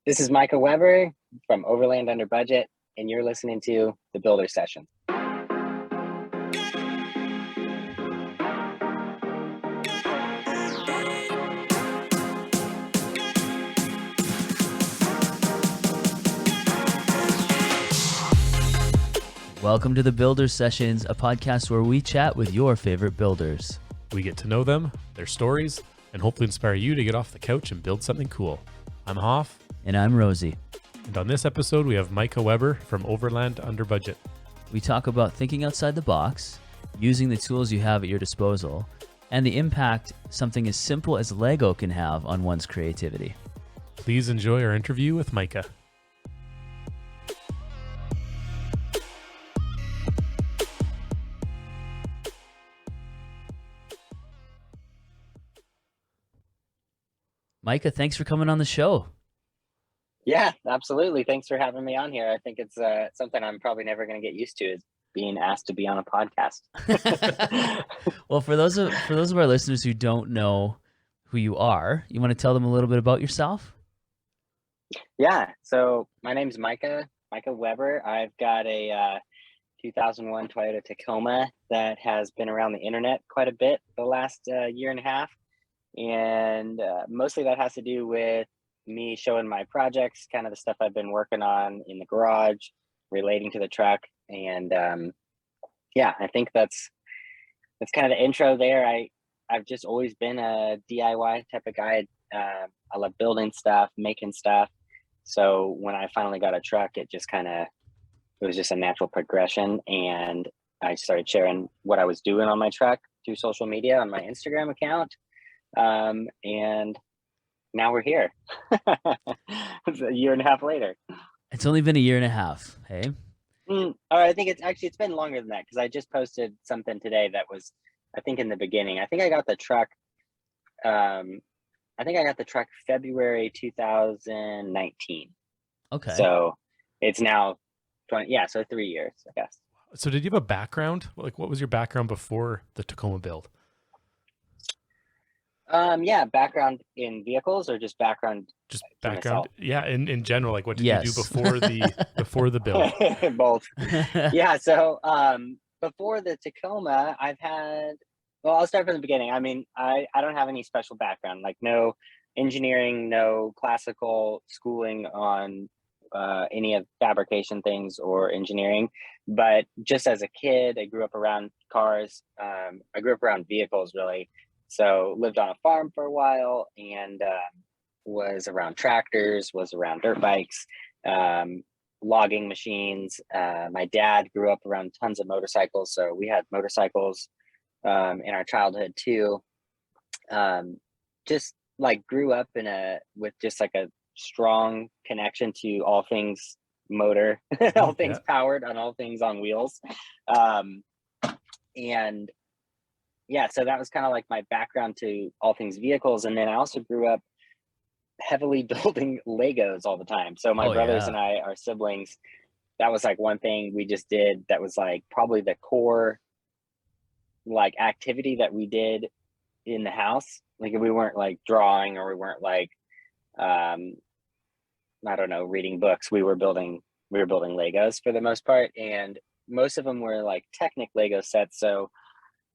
This is Micah Weber from Overland Under Budget, and you're listening to the Builder Session. Welcome to the Builder Sessions, a podcast where we chat with your favorite builders. We get to know them, their stories, and hopefully inspire you to get off the couch and build something cool. I'm Hoff. And I'm Rosie. And on this episode, we have Micah Weber from Overland Under Budget. We talk about thinking outside the box, using the tools you have at your disposal, and the impact something as simple as Lego can have on one's creativity. Please enjoy our interview with Micah. Micah, thanks for coming on the show. Yeah, absolutely. Thanks for having me on here. I think it's something I'm probably never going to get used to, is being asked to be on a podcast. Well, for those of our listeners who don't know who you are, you want to tell them a little bit about yourself? Yeah. So my name's Micah Weber. I've got a 2001 Toyota Tacoma that has been around the internet quite a bit the last year and a half. And mostly that has to do with me showing my projects, kind of the stuff I've been working on in the garage relating to the truck. And I think that's kind of the intro there. I've just always been a DIY type of guy. I love building stuff, making stuff. So when I finally got a truck, it was just a natural progression. And I started sharing what I was doing on my truck through social media on my Instagram account. And now we're here. It's a year and a half later. It's only been a year and a half, hey? I think it's been longer than that, because I just posted something today that was, I think, in the beginning. I think I got the truck February 2019. Okay. So it's now 20, so 3 years, I guess. So did you have a background? Like, what was your background before the Tacoma build? Background in vehicles, or just background? Just background. Yeah. In general, like, what did you do before the build? Both. Yeah. So, before the Tacoma, I'll start from the beginning. I mean, I don't have any special background, like no engineering, no classical schooling on any of fabrication things or engineering. But just as a kid, I grew up around cars. I grew up around vehicles, really. So lived on a farm for a while, and was around tractors, was around dirt bikes, logging machines. My dad grew up around tons of motorcycles, so we had motorcycles in our childhood too. Just like grew up with just like a strong connection to all things motor, all things powered, on all things on wheels. So that was kind of like my background to all things vehicles. And then I also grew up heavily building Legos all the time. So my brothers and I, our siblings, that was like one thing we just did that was like probably the core like activity that we did in the house. Like, we weren't like drawing, or we weren't like, I don't know, reading books. We were building Legos for the most part. And most of them were like Technic Lego sets. So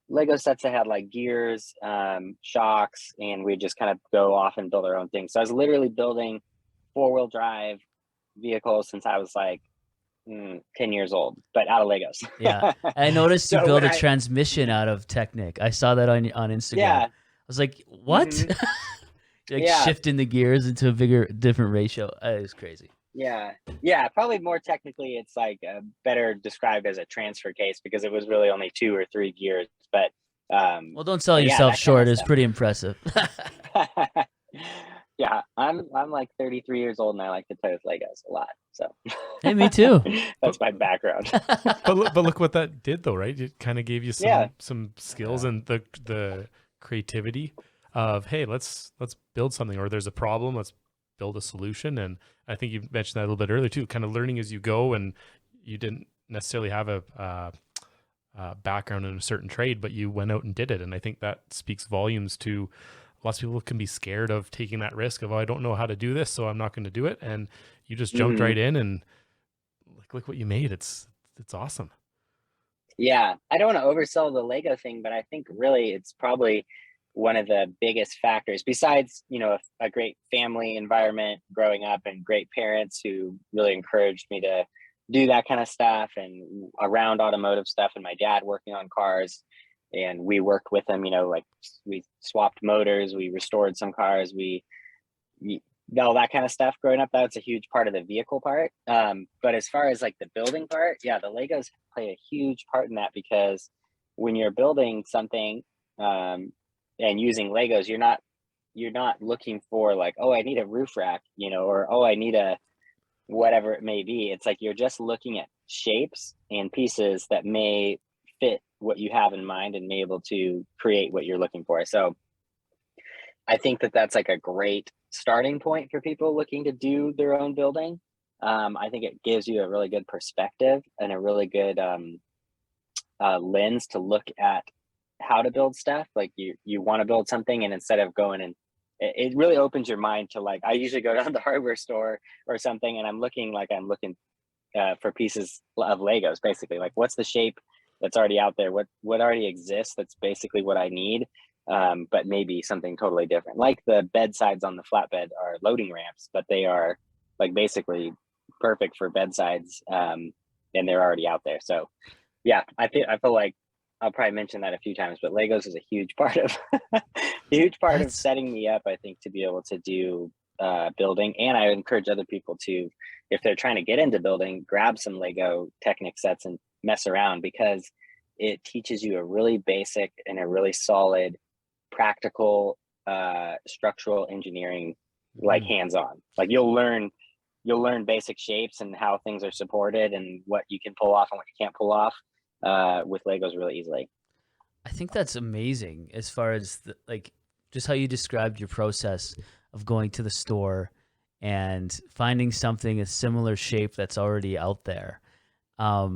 Lego sets that had like gears, shocks, and we just kind of go off and build our own things. So I was literally building 4-wheel drive vehicles since I was like 10 years old, but out of Legos. Yeah. I noticed you built a transmission out of Technic. I saw that on Instagram. Yeah. I was like, what? Mm-hmm. Shifting the gears into a different ratio. It was crazy. Yeah. Probably more technically, it's like better described as a transfer case, because it was really only 2 or 3 gears. But well, don't sell yourself short. It's pretty impressive. Yeah, I'm like 33 years old, and I like to play with Legos a lot. So hey, me too. That's my background. but look what that did, though, right? It kind of gave you some skills and the creativity of, hey, let's build something, or there's a problem, let's build a solution. And I think you mentioned that a little bit earlier too, kind of learning as you go, and you didn't necessarily have a background in a certain trade, but you went out and did it. And I think that speaks volumes to lots of people can be scared of taking that risk of, oh, I don't know how to do this, so I'm not going to do it. And you just jumped right in and look what you made. It's awesome. Yeah. I don't want to oversell the Lego thing, but I think really it's probably one of the biggest factors, besides, you know, a great family environment growing up and great parents who really encouraged me to do that kind of stuff and around automotive stuff, and my dad working on cars, and we worked with him, you know, like we swapped motors, we restored some cars, we all that kind of stuff growing up. That's a huge part of the vehicle part. But as far as like the building part, yeah, the Legos play a huge part in that, because when you're building something and using Legos, you're not looking for like, oh, I need a roof rack, you know, or oh, I need a whatever it may be. It's like you're just looking at shapes and pieces that may fit what you have in mind and be able to create what you're looking for. So I think that that's like a great starting point for people looking to do their own building. I think it gives you a really good perspective and a really good lens to look at how to build stuff. Like you want to build something, and instead of going and it really opens your mind to, like, I usually go down to the hardware store or something and I'm looking for pieces of Legos, basically. Like, what's the shape that's already out there? What already exists that's basically what I need, but maybe something totally different. Like the bedsides on the flatbed are loading ramps, but they are like basically perfect for bedsides, and they're already out there. So yeah, I feel like I'll probably mention that a few times, but Legos is a huge part of of setting me up, I think, to be able to do building. And I encourage other people to, if they're trying to get into building, grab some Lego Technic sets and mess around, because it teaches you a really basic and a really solid practical structural engineering, like hands-on. Like you'll learn basic shapes and how things are supported and what you can pull off and what you can't pull off with Legos really easily. I think that's amazing, as far as like just how you described your process of going to the store and finding something a similar shape that's already out there. I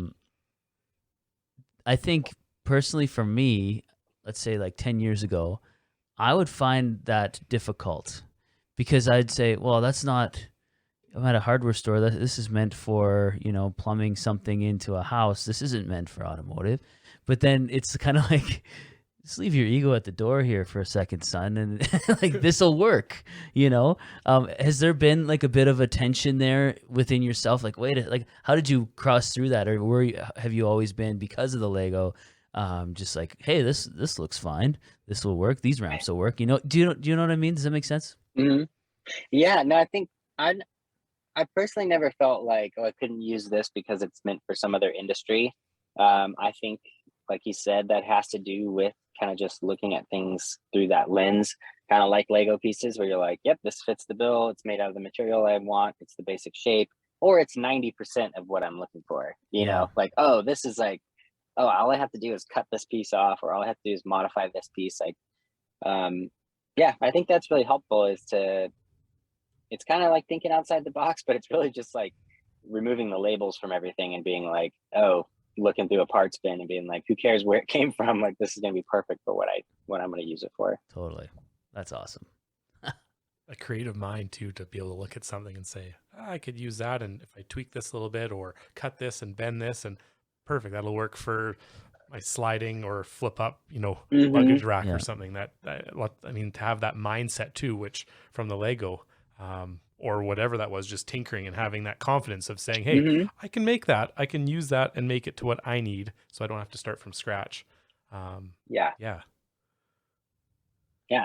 think personally for me, let's say like 10 years ago, I would find that difficult, because I'd say, well, that's not, I'm at a hardware store. This is meant for, you know, plumbing something into a house. This isn't meant for automotive. But then it's kind of like, just leave your ego at the door here for a second, son, and like this will work. You know, has there been like a bit of a tension there within yourself? Like, wait, like how did you cross through that, or have you always been, because of the Lego, just like, hey, this looks fine. This will work. These ramps will work. You know, do you know what I mean? Does that make sense? Mm-hmm. Yeah, no, I think I personally never felt like, oh, I couldn't use this because it's meant for some other industry. I think, like you said, that has to do with kind of just looking at things through that lens, kind of like Lego pieces, where you're like, yep, this fits the bill. It's made out of the material I want. It's the basic shape, or it's 90% of what I'm looking for. You know, like, oh, this is like, oh, all I have to do is cut this piece off, or all I have to do is modify this piece. Like, yeah, I think that's really helpful, it's kind of like thinking outside the box, but it's really just like removing the labels from everything and being like, oh, looking through a parts bin and being like, who cares where it came from? Like, this is going to be perfect for what I'm going to use it for. Totally. That's awesome. A creative mind too, to be able to look at something and say, I could use that. And if I tweak this a little bit or cut this and bend this, and perfect, that'll work for my sliding or flip up, you know, luggage rack or something. That I mean, to have that mindset too, which from the Lego, or whatever that was, just tinkering and having that confidence of saying, hey, I can make that. I can use that and make it to what I need, so I don't have to start from scratch. Yeah,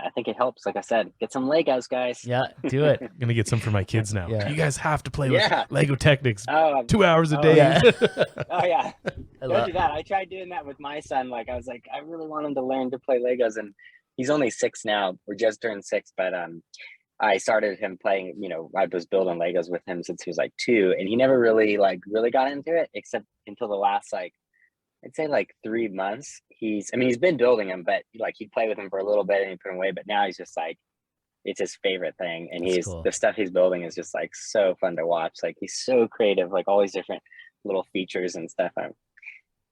I think it helps. Like I said, get some Legos, guys. Yeah, do it. I'm going to get some for my kids now. Yeah. You guys have to play with Lego Technics 2 hours a day. Yeah. Oh, yeah. Don't do that. I tried doing that with my son. Like, I was like, I really want him to learn to play Legos. And he's only 6 now. We're just turned 6. But I started him playing, you know, I was building Legos with him since he was like 2. And he never really got into it, except until the last, like, I'd say like 3 months. He's been building them, but like he'd play with them for a little bit and he'd put them away. But now he's just like, it's his favorite thing. And That's cool. The stuff he's building is just like so fun to watch. Like, he's so creative, like all these different little features and stuff.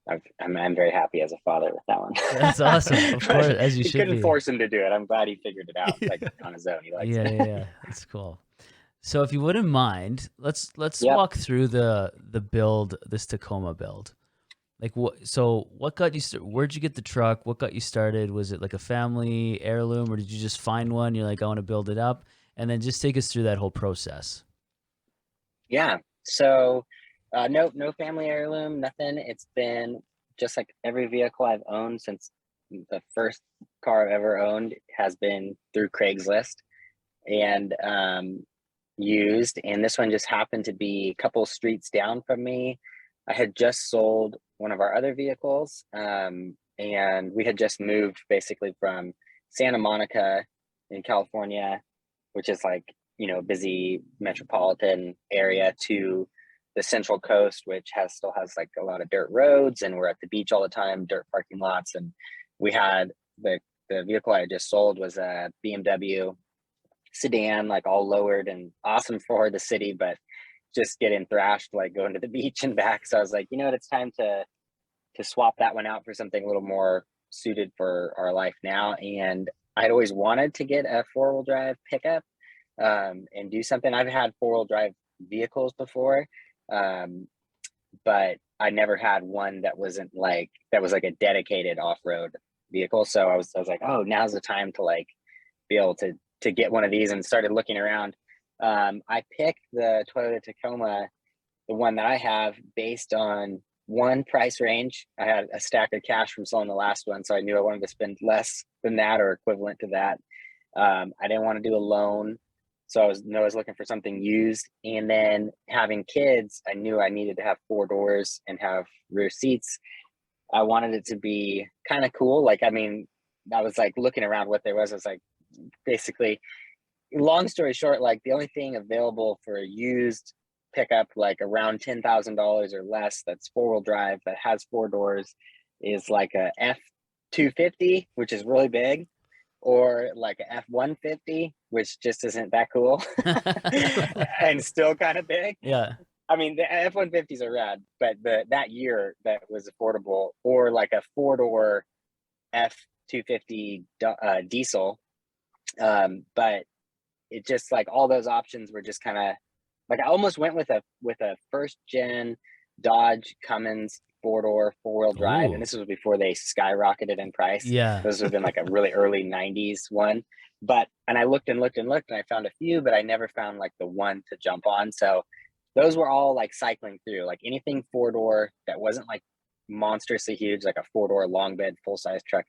I'm very happy as a father with that one. That's awesome. Of course, as you You should couldn't be. force him to do it. I'm glad he figured it out like on his own. He likes it. Yeah. That's cool. So if you wouldn't mind, let's Yep. walk through the build, this Tacoma build. Like what got you where'd you get the truck? What got you started? Was it like a family heirloom, or did you just find one? You're like, I want to build it up, and then just take us through that whole process. Yeah. So no family heirloom, nothing. It's been just like every vehicle I've owned since the first car I've ever owned has been through Craigslist and used. And this one just happened to be a couple streets down from me. I had just sold one of our other vehicles, and we had just moved basically from Santa Monica in California, which is like, busy metropolitan area, to the Central Coast, which still has like a lot of dirt roads, and we're at the beach all the time, dirt parking lots. And we had the vehicle I just sold was a BMW sedan, like all lowered and awesome for the city, but just getting thrashed like going to the beach and back. So I was like, you know what, it's time to swap that one out for something a little more suited for our life now. And I'd always wanted to get a 4-wheel drive pickup and do something. I've had 4-wheel drive vehicles before, but I never had one that was like a dedicated off-road vehicle. So I was like, oh, now's the time to like be able to get one of these, and started looking around. I picked the Toyota Tacoma, the one that I have, based on one price range. I had a stack of cash from selling the last one, so I knew I wanted to spend less than that or equivalent to that. I didn't want to do a loan, so I was looking for something used. And then having kids, I knew I needed to have 4 doors and have rear seats. I wanted it to be kind of cool. Like, I mean, I was like looking around what there was. I was like, basically, long story short, like the only thing available for a used pickup, like around $10,000 or less, that's 4-wheel drive, that has 4 doors, is like a F-250, which is really big, or like a F-150, which just isn't that cool and still kind of big. Yeah. I mean, the F-150s are rad, but that year that was affordable, or like a 4-door F-250 diesel. But it just, like, all those options were just kind of like, I almost went with a first gen Dodge Cummins 4-door 4-wheel drive. Ooh. And this was before they skyrocketed in price. Yeah. This would have been like a really early 90s one. And I looked and I found a few, but I never found like the one to jump on. So those were all like cycling through, like anything 4-door that wasn't like monstrously huge, like a 4-door long bed full-size truck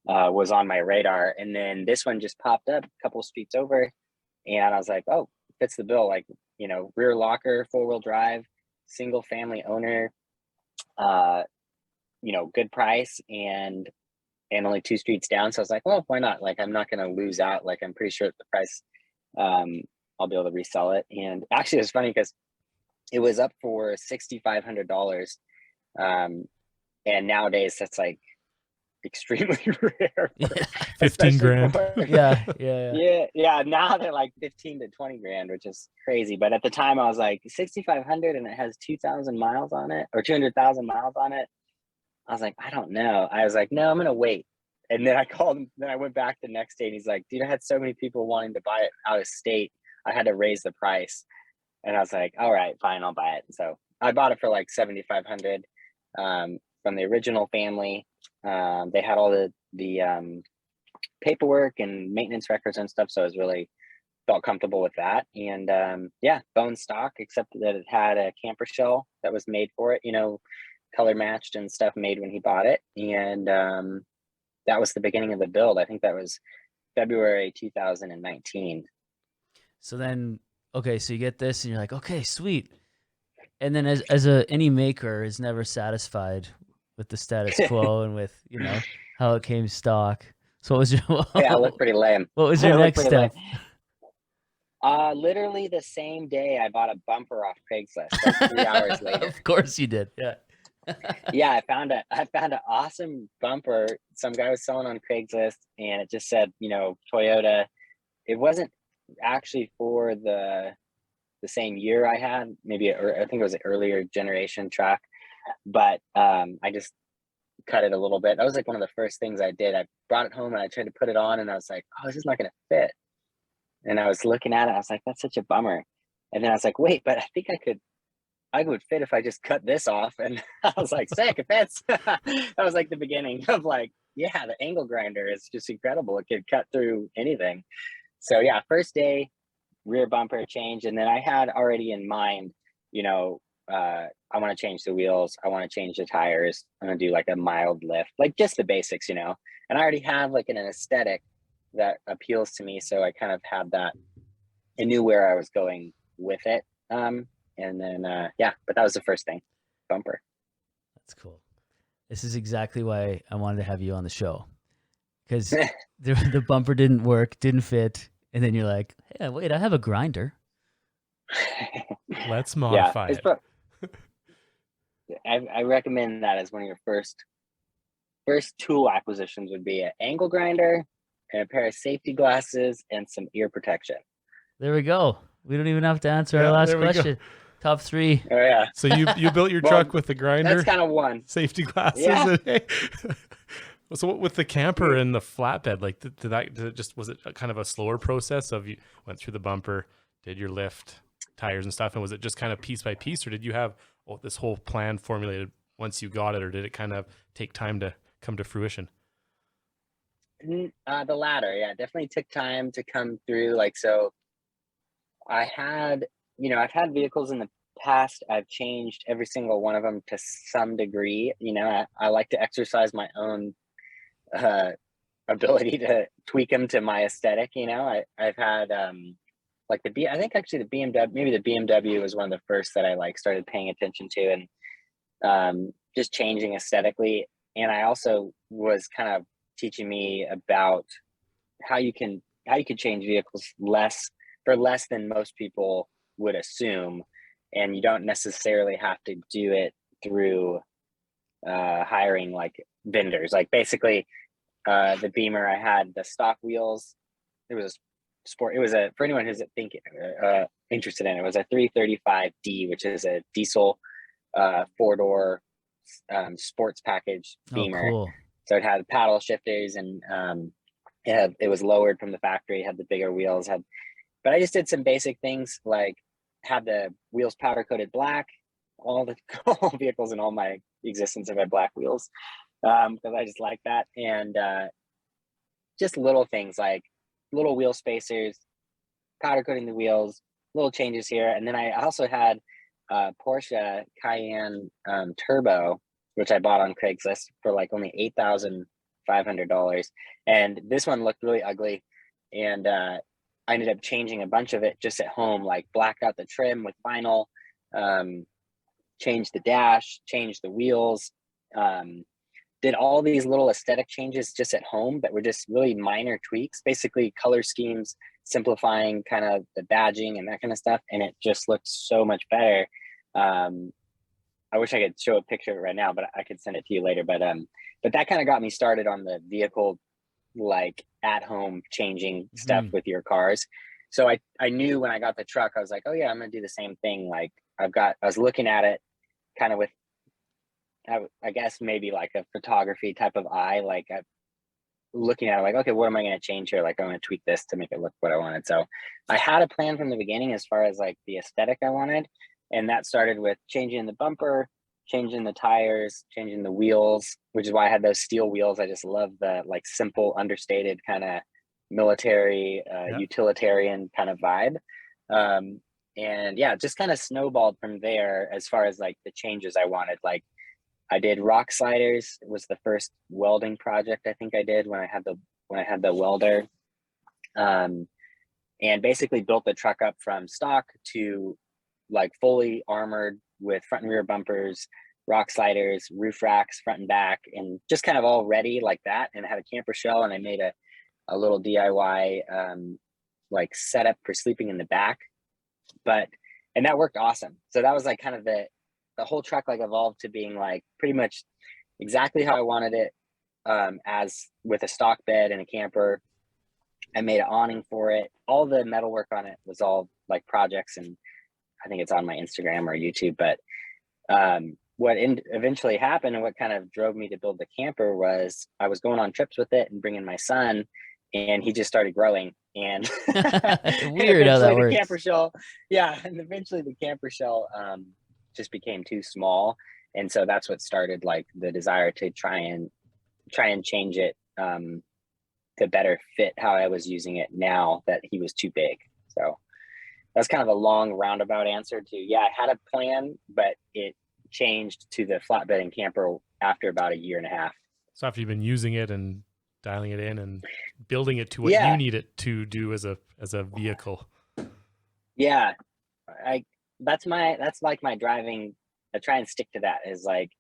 was on my radar. And then this one just popped up a couple streets over, and I was like, oh, fits the bill. Like, rear locker, 4-wheel drive, single family owner, good price, and only 2 streets down. So I was like, well, why not? Like, I'm not going to lose out. Like, I'm pretty sure at the price, I'll be able to resell it. And actually, it's funny because it was up for $6,500. And nowadays that's like extremely rare. 15 grand. Yeah. Now they're like 15 to 20 grand, which is crazy. But at the time I was like, 6,500 and it has 2,000 miles on it, or 200,000 miles on it. I was like, I don't know. I was like, no, I'm going to wait. And then I called him. Then I went back the next day, and he's like, dude, I had so many people wanting to buy it out of state, I had to raise the price. And I was like, all right, fine, I'll buy it. And so I bought it for like 7,500 from the original family. They had all the paperwork and maintenance records and stuff, so I was really felt comfortable with that. And bone stock, except that it had a camper shell that was made for it, color matched and stuff, made when he bought it. And that was the beginning of the build. I think that was February 2019. So then, okay, so you get this and you're like, okay, sweet. And then as any maker is never satisfied with the status quo and with, how it came stock. So what was your Yeah, I look pretty lame. What was your next step? Literally the same day I bought a bumper off Craigslist, like 3 hours later. Of course you did. Yeah. Yeah, I found an awesome bumper some guy was selling on Craigslist, and it just said, Toyota. It wasn't actually for the same year I had, maybe, or I think it was an earlier generation truck. but I just cut it a little bit. That was like one of the first things I did. I brought it home and I tried to put it on, and I was like, oh, this is not going to fit. And I was looking at it. I was like, that's such a bummer. And then I was like, wait, but I think I would fit if I just cut this off. And I was like, sick, it fits. That was like the beginning of like, yeah, the angle grinder is just incredible. It could cut through anything. So yeah, first day, rear bumper change. And then I had already in mind, I want to change the wheels. I want to change the tires. I'm going to do like a mild lift, like just the basics, and I already have like an aesthetic that appeals to me. So I kind of had that. I knew where I was going with it. And then, but that was the first thing, bumper. That's cool. This is exactly why I wanted to have you on the show, because the bumper didn't work, didn't fit. And then you're like, hey, wait, I have a grinder. Let's modify it. I recommend that as one of your first tool acquisitions would be an angle grinder and a pair of safety glasses and some ear protection. There we go. We don't even have to answer our last question. Top 3. Oh yeah. So you built your truck with the grinder. That's kind of one. Safety glasses. Yeah. So with the camper and the flatbed, like was it kind of a slower process of you went through the bumper, did your lift, tires and stuff, and was it just kind of piece by piece, or did you have this whole plan formulated once you got it, or did it kind of take time to come to fruition? The latter, yeah, definitely took time to come through. Like, so I had, I've had vehicles in the past. I've changed every single one of them to some degree. I like to exercise my own ability to tweak them to my aesthetic. I've had like I think actually the BMW, maybe the BMW was one of the first that I like started paying attention to, and just changing aesthetically. And I also was kind of teaching me about how you can change vehicles for less than most people would assume, and you don't necessarily have to do it through hiring like vendors. Like basically, the Beamer, I had the stock wheels. It was a sport. It was for anyone who's interested in it, was a 335D, which is a diesel 4-door sports package Beamer. Oh, cool. So it had paddle shifters, and it was lowered from the factory, had the bigger wheels, but I just did some basic things, like had the wheels powder coated black. All vehicles in all my existence have had black wheels, because I just like that. And just little things like little wheel spacers, powder coating the wheels, little changes here. And then I also had Porsche Cayenne Turbo, which I bought on Craigslist for like only $8,500. And this one looked really ugly. And I ended up changing a bunch of it just at home, like blacked out the trim with vinyl, changed the dash, changed the wheels, did all these little aesthetic changes just at home that were just really minor tweaks, basically color schemes, simplifying kind of the badging and that kind of stuff. And it just looked so much better. I wish I could show a picture of it right now, but I could send it to you later. But that kind of got me started on the vehicle, like at home changing stuff with your cars. So I knew when I got the truck, I was like, oh yeah, I'm going to do the same thing. Like I was looking at it kind of with, I guess maybe like a photography type of eye, like looking at it like, okay, what am I going to change here? Like I'm going to tweak this to make it look what I wanted. So I had a plan from the beginning as far as like the aesthetic I wanted. And that started with changing the bumper, changing the tires, changing the wheels, which is why I had those steel wheels. I just love the like simple, understated kind of military, utilitarian kind of vibe. And yeah, just kind of snowballed from there as far as like the changes I wanted. Like I did rock sliders. It was the first welding project I think I did when I had the welder. And basically built the truck up from stock to like fully armored with front and rear bumpers, rock sliders, roof racks, front and back, and just kind of all ready like that. And I had a camper shell, and I made a little DIY like setup for sleeping in the back. And that worked awesome. So that was like kind of the whole truck like evolved to being like pretty much exactly how I wanted it, as with a stock bed and a camper. I made an awning for it. All the metalwork on it was all like projects, and I think it's on my Instagram or YouTube. But eventually happened and what kind of drove me to build the camper was I was going on trips with it and bringing my son, and he just started growing. And weird how that works. And eventually the camper shell just became too small. And so that's what started like the desire to try and change it to better fit how I was using it now that he was too big. So that's kind of a long roundabout answer to, I had a plan, but it changed to the flatbed and camper after about a year and a half. So after you've been using it and dialing it in and building it to what you need it to do as a vehicle. Yeah. That's like my driving. I try and stick to that, is like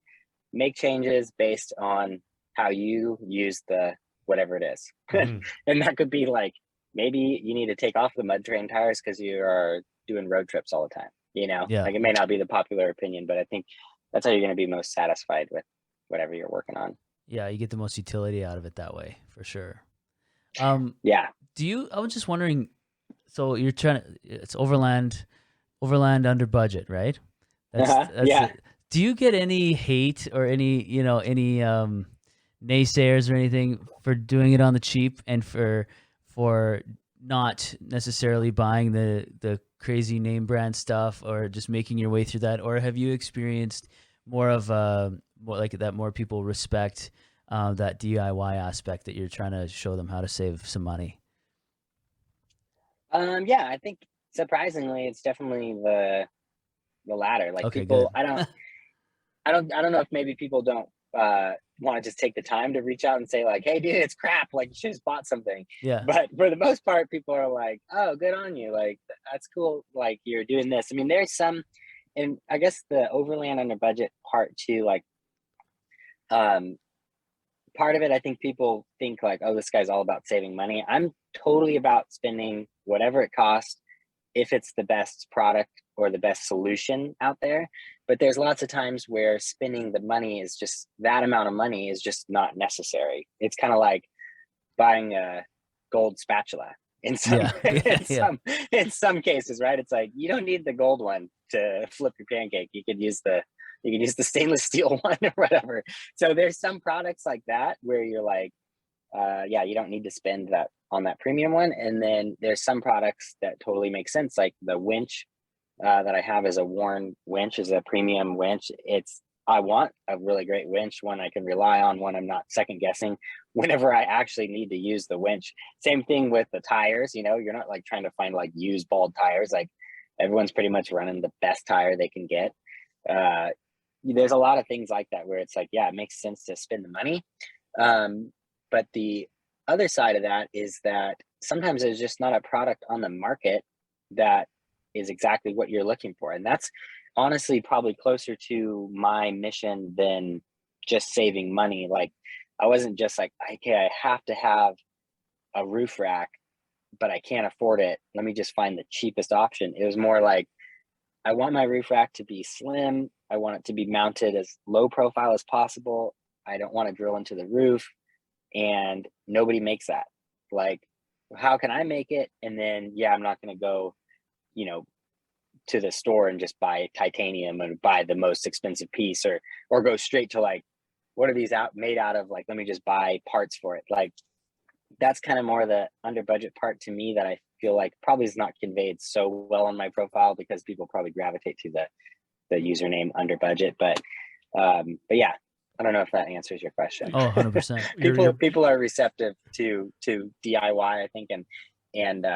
make changes based on how you use the whatever it is. Mm-hmm. And that could be like, maybe you need to take off the mud terrain tires because you are doing road trips all the time, like it may not be the popular opinion, but I think that's how you're going to be most satisfied with whatever you're working on. Yeah. You get the most utility out of it that way, for sure. I was just wondering, so you're it's Overland Under Budget, right? Do you get any hate or any naysayers or anything for doing it on the cheap and for not necessarily buying the crazy name brand stuff or just making your way through that? Or have you experienced more of more like that, more people respect that DIY aspect that you're trying to show them how to save some money? I think surprisingly it's definitely the latter. Like people, good. I don't know if maybe people don't want to just take the time to reach out and say like, hey dude, it's crap, like you should have bought something. But for the most part, people are like, oh, good on you, like that's cool, like you're doing this. I mean, there's some, and I guess the Overland Under Budget part too, like part of it, I think people think like, oh, this guy's all about saving money. I'm totally about spending whatever it costs if it's the best product or the best solution out there. But there's lots of times where spending the money is just, that amount of money is just not necessary. It's kind of like buying a gold spatula in some in some cases, right? It's like you don't need the gold one to flip your pancake. You could use the stainless steel one or whatever. So there's some products like that where you're like, you don't need to spend that on that premium one. And then there's some products that totally make sense, like the winch that I have is a Warn winch, is a premium winch. I want a really great winch, one I can rely on, one I'm not second guessing whenever I actually need to use the winch. Same thing with the tires, you're not like trying to find like used bald tires. Like everyone's pretty much running the best tire they can get. There's a lot of things like that where it's like, it makes sense to spend the money. But the other side of that is that sometimes there's just not a product on the market that is exactly what you're looking for. And that's honestly probably closer to my mission than just saving money. Like I wasn't just like, okay, I have to have a roof rack, but I can't afford it. Let me just find the cheapest option. It was more like, I want my roof rack to be slim. I want it to be mounted as low profile as possible. I don't want to drill into the roof, and nobody makes that. Like, how can I make it? And then, I'm not going to go, to the store and just buy titanium and buy the most expensive piece, or go straight to like, what are these made out of? Like, let me just buy parts for it. Like, that's kind of more the under budget part to me that I feel like probably is not conveyed so well on my profile because people probably gravitate to the username under budget. But yeah, I don't know if that answers your question. Oh, 100%. People are receptive to DIY, I think. And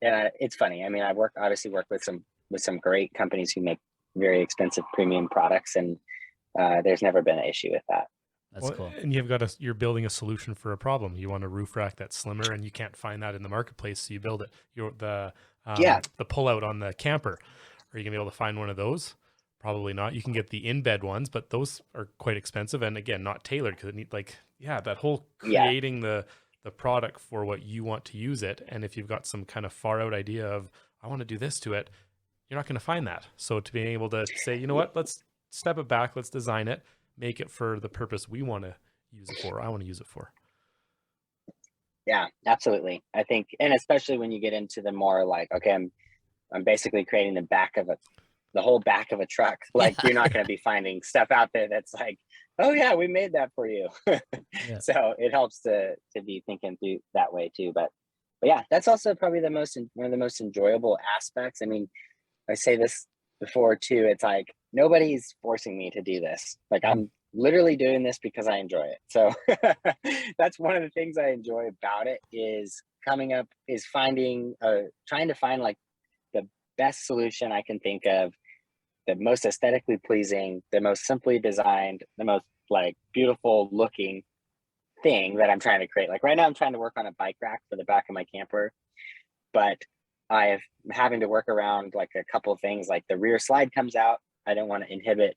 it's funny. I mean, I obviously work with some great companies who make very expensive premium products, and there's never been an issue with that. That's cool. And you're building a solution for a problem. You want a roof rack that's slimmer, and you can't find that in the marketplace, so you build it. The pull out on the camper. Are you gonna be able to find one of those? Probably not. You can get the in-bed ones, but those are quite expensive, and again, not tailored because it need that whole creating the product for what you want to use it. And if you've got some kind of far out idea of I want to do this to it, you're not going to find that. So to being able to say, you know what, let's step it back, let's design it, make it for the purpose we want to use it for, I want to use it for. Yeah, absolutely. I think, and especially when you get into the more like, okay, I'm basically creating the back of the whole back of a truck. Like you're not going to be finding stuff out there that's like, oh yeah, we made that for you. Yeah. So it helps to be thinking through that way too. But yeah, that's also probably one of the most enjoyable aspects. I mean, I say this before too. It's like nobody's forcing me to do this. Like I'm literally doing this because I enjoy it. So that's one of the things I enjoy about it is trying to find like the best solution I can think of, the most aesthetically pleasing, the most simply designed, the most like beautiful looking thing that I'm trying to create. Like right now I'm trying to work on a bike rack for the back of my camper, but I'm having to work around like a couple of things. Like the rear slide comes out. I don't want to inhibit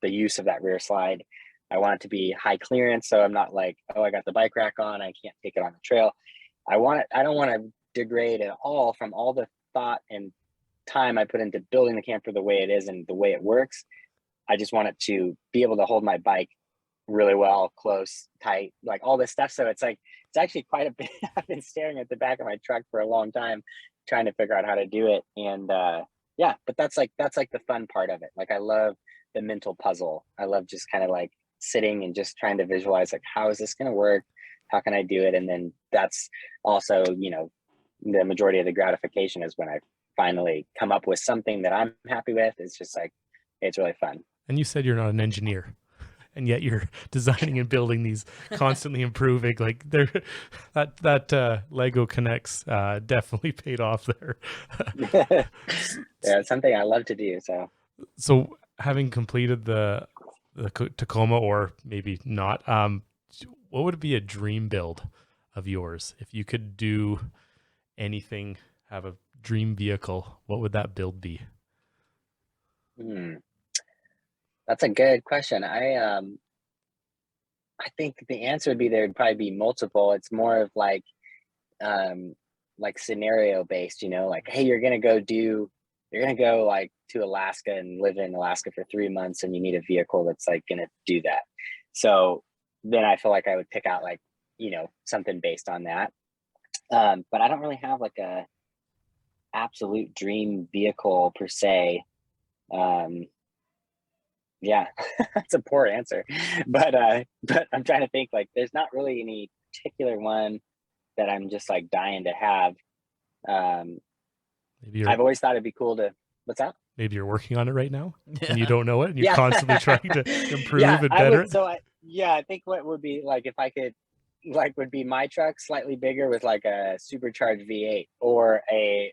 the use of that rear slide. I want it to be high clearance. So I'm not like, oh, I got the bike rack on, I can't take it on the trail. I don't want to degrade at all from all the thought and time I put into building the camper the way it is and the way it works. I just want it to be able to hold my bike really well, close, tight, like all this stuff. So it's like, it's actually quite a bit. I've been staring at the back of my truck for a long time, trying to figure out how to do it. And yeah, but that's like the fun part of it. Like I love the mental puzzle. I love just kind of like sitting and just trying to visualize like, how is this going to work? How can I do it? And then that's also, you know, the majority of the gratification is when I finally come up with something that I'm happy with. It's just like, it's really fun. And you said you're not an engineer, and yet you're designing and building these, constantly improving. Like that Lego Connects definitely paid off there. Yeah, it's something I love to do. So having completed the Tacoma, or maybe not, what would be a dream build of yours? If you could do anything, have a dream vehicle, what would that build be? That's a good question. I think the answer would be there'd probably be multiple. It's more of like scenario based, you know, like, hey, you're gonna go like to Alaska and live in Alaska for 3 months, and you need a vehicle that's like gonna do that. So then I feel like I would pick out like, you know, something based on that. But I don't really have like a absolute dream vehicle per se. Yeah, that's a poor answer, but I'm trying to think. Like there's not really any particular one that I'm just like dying to have. I've always thought it'd be cool to, what's that? Maybe you're working on it right now and you don't know it, and you're constantly trying to improve and better it. I think what would be like, if I could, like, would be my truck slightly bigger with like a supercharged V8 or a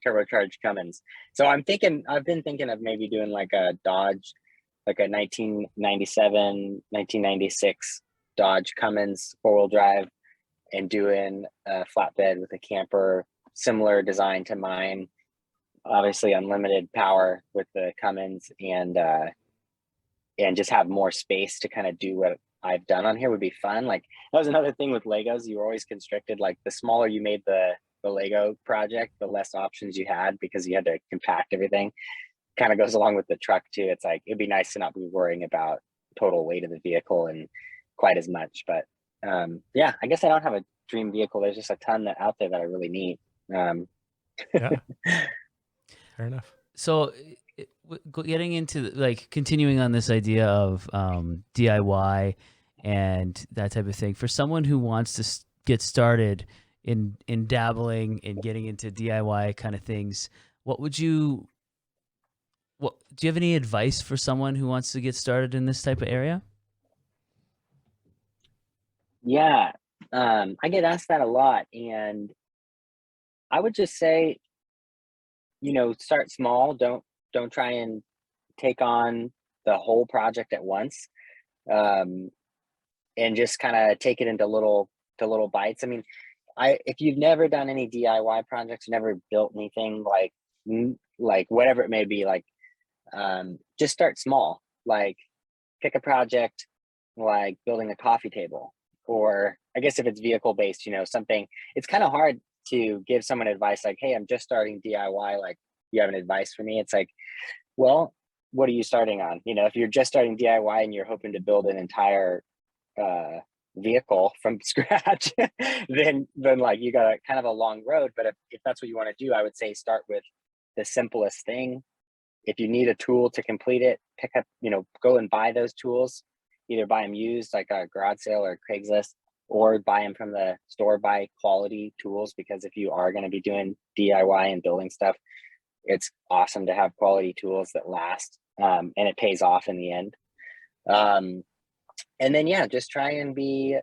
turbocharged Cummins. So I've been thinking of maybe doing like a Dodge, like a 1997, 1996 Dodge Cummins 4-wheel drive, and doing a flatbed with a camper, similar design to mine, obviously unlimited power with the Cummins, and just have more space to kind of do what I've done on here would be fun. Like that was another thing with Legos. You were always constricted. Like the smaller you made the Lego project, the less options you had because you had to compact everything. Kind of goes along with the truck too. It's like, it'd be nice to not be worrying about total weight of the vehicle and quite as much. But yeah, I guess I don't have a dream vehicle. There's just a ton out there that I really need. Yeah. Fair enough. So getting into like continuing on this idea of DIY and that type of thing, for someone who wants to get started in dabbling and getting into DIY kind of things, do you have any advice for someone who wants to get started in this type of area? Yeah, I get asked that a lot, and I would just say, you know, start small. Don't try and take on the whole project at once, and just kind of take it into little bites. I mean, if you've never done any DIY projects, never built anything, like whatever it may be, like just start small. Like pick a project like building a coffee table, or I guess if it's vehicle based, you know, something. It's kind of hard to give someone advice like, hey, I'm just starting DIY, like, you have an advice for me? It's like, well, what are you starting on? You know, if you're just starting DIY and you're hoping to build an entire vehicle from scratch, then like you got kind of a long road. But if that's what you want to do, I would say start with the simplest thing. If you need a tool to complete it, pick up, go and buy those tools. Either buy them used, like a garage sale or Craigslist, or buy them from the store, buy quality tools, because if you are going to be doing DIY and building stuff, it's awesome to have quality tools that last, and it pays off in the end. And then, yeah, just try and be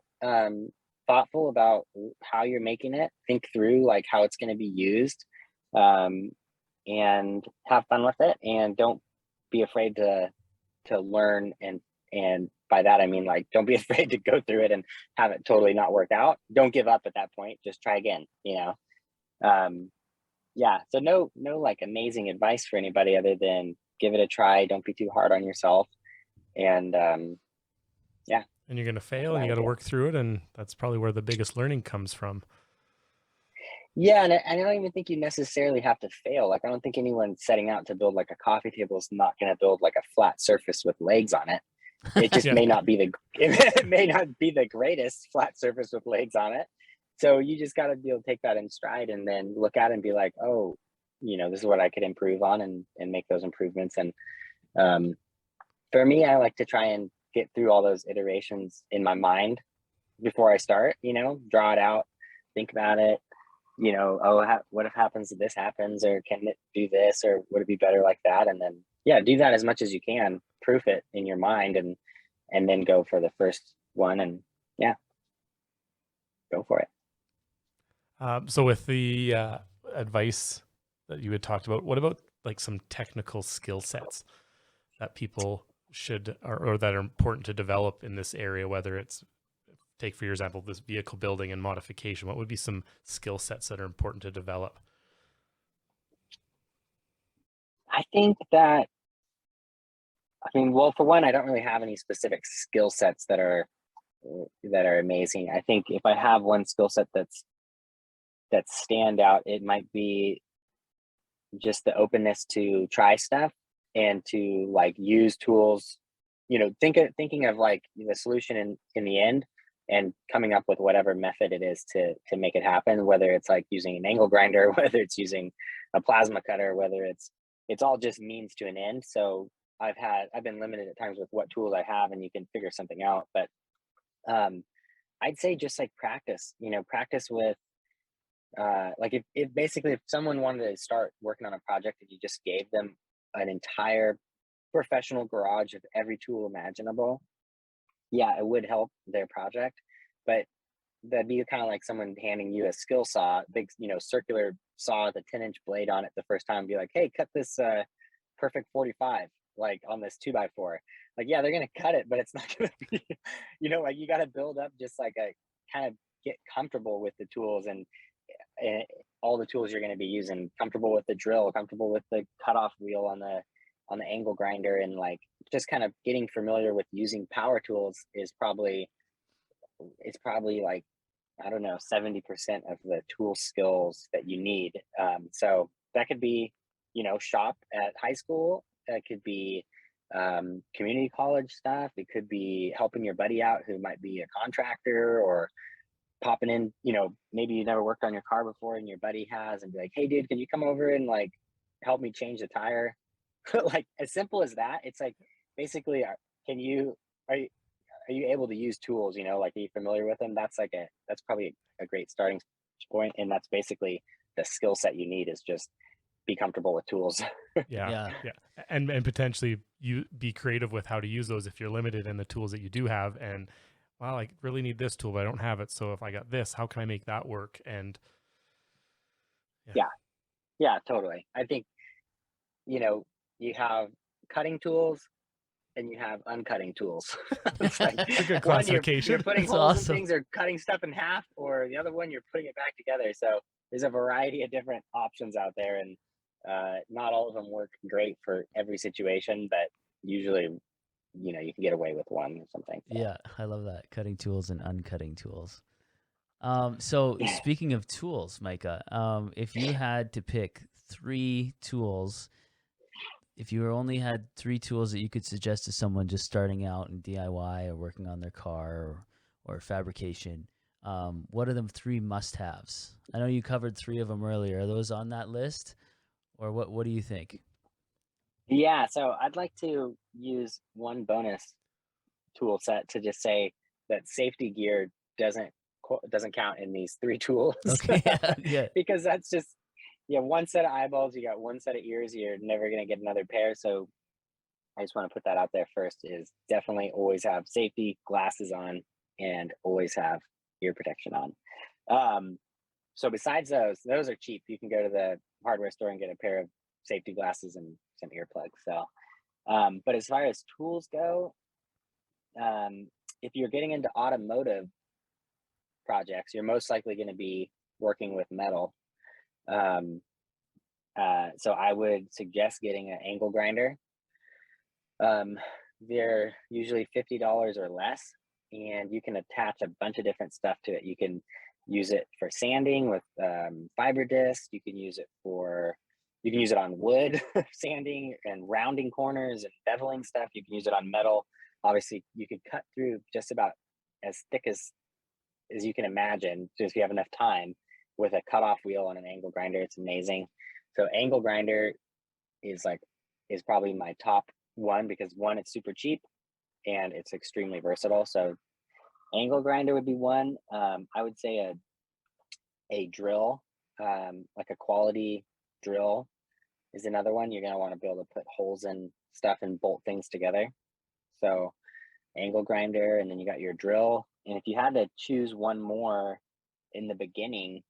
thoughtful about how you're making it. Think through like how it's going to be used, and have fun with it. And don't be afraid to learn. And by that, I mean, like, don't be afraid to go through it and have it totally not work out. Don't give up at that point. Just try again, Yeah. So no like amazing advice for anybody other than give it a try. Don't be too hard on yourself. And yeah. And you're going to fail and you got to work through it. And that's probably where the biggest learning comes from. Yeah. And I don't even think you necessarily have to fail. Like, I don't think anyone setting out to build like a coffee table is not going to build like a flat surface with legs on it. It just may not be the greatest flat surface with legs on it. So you just got to be able to take that in stride and then look at it and be like, oh, this is what I could improve on, and make those improvements. And for me, I like to try and get through all those iterations in my mind before I start, draw it out, think about it, what if happens if this happens, or can it do this, or would it be better like that? And then, yeah, do that as much as you can, proof it in your mind, and then go for the first one, and yeah, go for it. So with the advice that you had talked about, what about like some technical skill sets that people should, or that are important to develop in this area, whether it's, take for your example, this vehicle building and modification? What would be some skill sets that are important to develop? I think that, well, for one, I don't really have any specific skill sets that are amazing. I think if I have one skill set that's stand out, it might be just the openness to try stuff and to like use tools, thinking of like the solution in the end, and coming up with whatever method it is to make it happen, whether it's like using an angle grinder, whether it's using a plasma cutter, whether it's all just means to an end. So I've been limited at times with what tools I have, and you can figure something out. But I'd say just like practice with like if someone wanted to start working on a project and you just gave them an entire professional garage of every tool imaginable, yeah, it would help their project. But that'd be kind of like someone handing you a skill saw, big, circular saw with a 10-inch blade on it the first time, and be like, hey, cut this perfect 45, like on this 2x4. Like, yeah, they're going to cut it, but it's not going to be, like, you got to build up just like a kind of get comfortable with the tools and all the tools you're going to be using, comfortable with the drill, comfortable with the cutoff wheel on the angle grinder, and like just kind of getting familiar with using power tools is probably like, I don't know, 70% of the tool skills that you need. So that could be, shop at high school. That could be community college stuff. It could be helping your buddy out who might be a contractor, or popping in, maybe you never worked on your car before and your buddy has, and be like, hey dude, can you come over and like help me change the tire? Like, as simple as that. It's like, basically, are you able to use tools, like, are you familiar with them? That's probably a great starting point. And that's basically the skill set you need, is just be comfortable with tools. Yeah. And potentially you be creative with how to use those if you're limited in the tools that you do have. And well, I really need this tool, but I don't have it. So if I got this, how can I make that work? And yeah, totally. I think, you have cutting tools and you have uncutting tools. It's like, that's a good classification. You're putting That's holes awesome. in things, or cutting stuff in half, or the other one, you're putting it back together. So there's a variety of different options out there, and not all of them work great for every situation, but usually, you can get away with one or something. So. Yeah, I love that. Cutting tools and uncutting tools. So speaking of tools, Micah, if you had to pick 3 tools, if you only had 3 tools that you could suggest to someone just starting out in DIY or working on their car or fabrication, what are the 3 must-haves? I know you covered 3 of them earlier. Are those on that list, or what do you think? Yeah, so I'd like to use one bonus tool set to just say that safety gear doesn't count in these 3 tools. Okay. Yeah. Because that's just, one set of eyeballs, you got one set of ears, you're never going to get another pair. So I just want to put that out there first, is definitely always have safety glasses on and always have ear protection on. So besides those are cheap. You can go to the hardware store and get a pair of safety glasses and some earplugs. So, but as far as tools go, if you're getting into automotive projects, you're most likely going to be working with metal. So I would suggest getting an angle grinder. They're usually $50 or less, and you can attach a bunch of different stuff to it. You can use it for sanding with fiber discs. You can use it on wood, sanding and rounding corners and beveling stuff. You can use it on metal. Obviously, you could cut through just about as thick as you can imagine, just if you have enough time, with a cutoff wheel and an angle grinder. It's amazing. So angle grinder is probably my top one, because one, it's super cheap and it's extremely versatile. So angle grinder would be one. I would say a drill, like a quality drill, is another one. You're going to want to be able to put holes in stuff and bolt things together. So angle grinder, and then you got your drill. And if you had to choose one more in the beginning,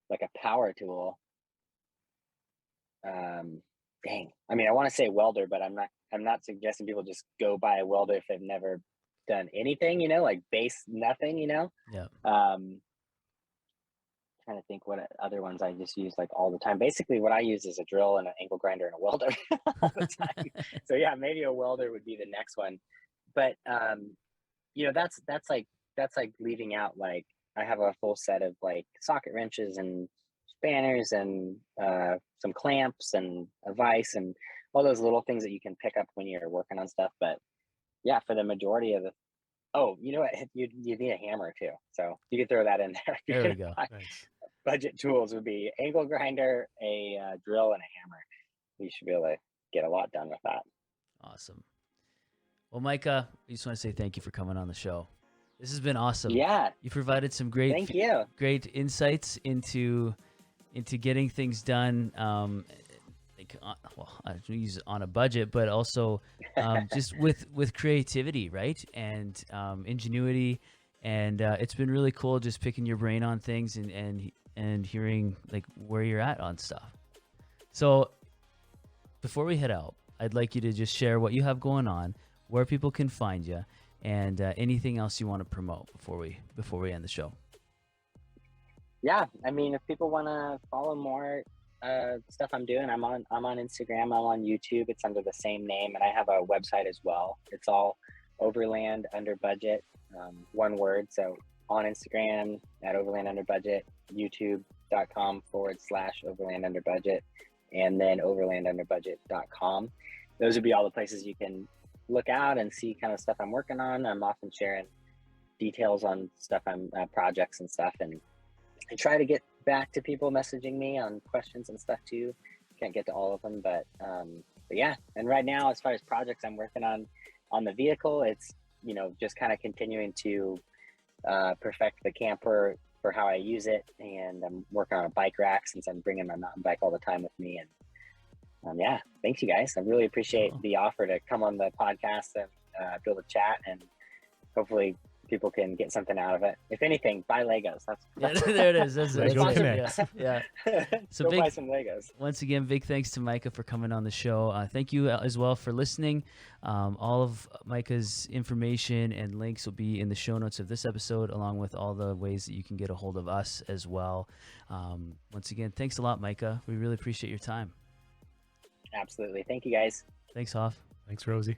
like a power tool, I mean, I want to say welder, but I'm not suggesting people just go buy a welder if they've never done anything, like base nothing, Yeah. Trying to think what other ones I just use like all the time. Basically what I use is a drill and an angle grinder and a welder all the time. So yeah, maybe a welder would be the next one. But that's like leaving out, like, I have a full set of like socket wrenches and spanners and some clamps and a vise and all those little things that you can pick up when you're working on stuff. But yeah, for the majority of you need a hammer too, so you could throw that in there. There we go. Nice. Budget tools would be angle grinder, a drill, and a hammer. You should be able to get a lot done with that. Awesome. Well, Micah, I just want to say thank you for coming on the show. This has been awesome. Yeah, you provided some great great insights into getting things done. I use on a budget, but also just with creativity, right? And ingenuity. And it's been really cool just picking your brain on things and hearing like where you're at on stuff. So before we head out, I'd like you to just share what you have going on, where people can find you, and anything else you want to promote before we end the show. Yeah, I mean, if people want to follow more stuff I'm doing, I'm on Instagram, I'm on YouTube. It's under the same name, and I have a website as well. It's all Overland Under Budget, one word. So on Instagram at Overland Under Budget, youtube.com/Overland Under Budget, and then overlandunderbudget.com. Those would be all the places you can look out and see kind of stuff I'm working on. I'm often sharing details on stuff projects and stuff, and I try to get back to people messaging me on questions and stuff too. Can't get to all of them, but yeah. And right now, as far as projects I'm working on the vehicle, it's just kind of continuing to perfect the camper for how I use it, and I'm working on a bike rack since I'm bringing my mountain bike all the time with me. And yeah, thanks you guys. I really appreciate the offer to come on the podcast and be able to chat, and hopefully people can get something out of it. If anything, buy Legos. That's there it is. That's Connect. Yeah. So buy some Legos. Once again, big thanks to Micah for coming on the show. Thank you as well for listening. All of Micah's information and links will be in the show notes of this episode, along with all the ways that you can get a hold of us as well. Once again, thanks a lot, Micah. We really appreciate your time. Absolutely. Thank you, guys. Thanks, Hoff. Thanks, Rosie.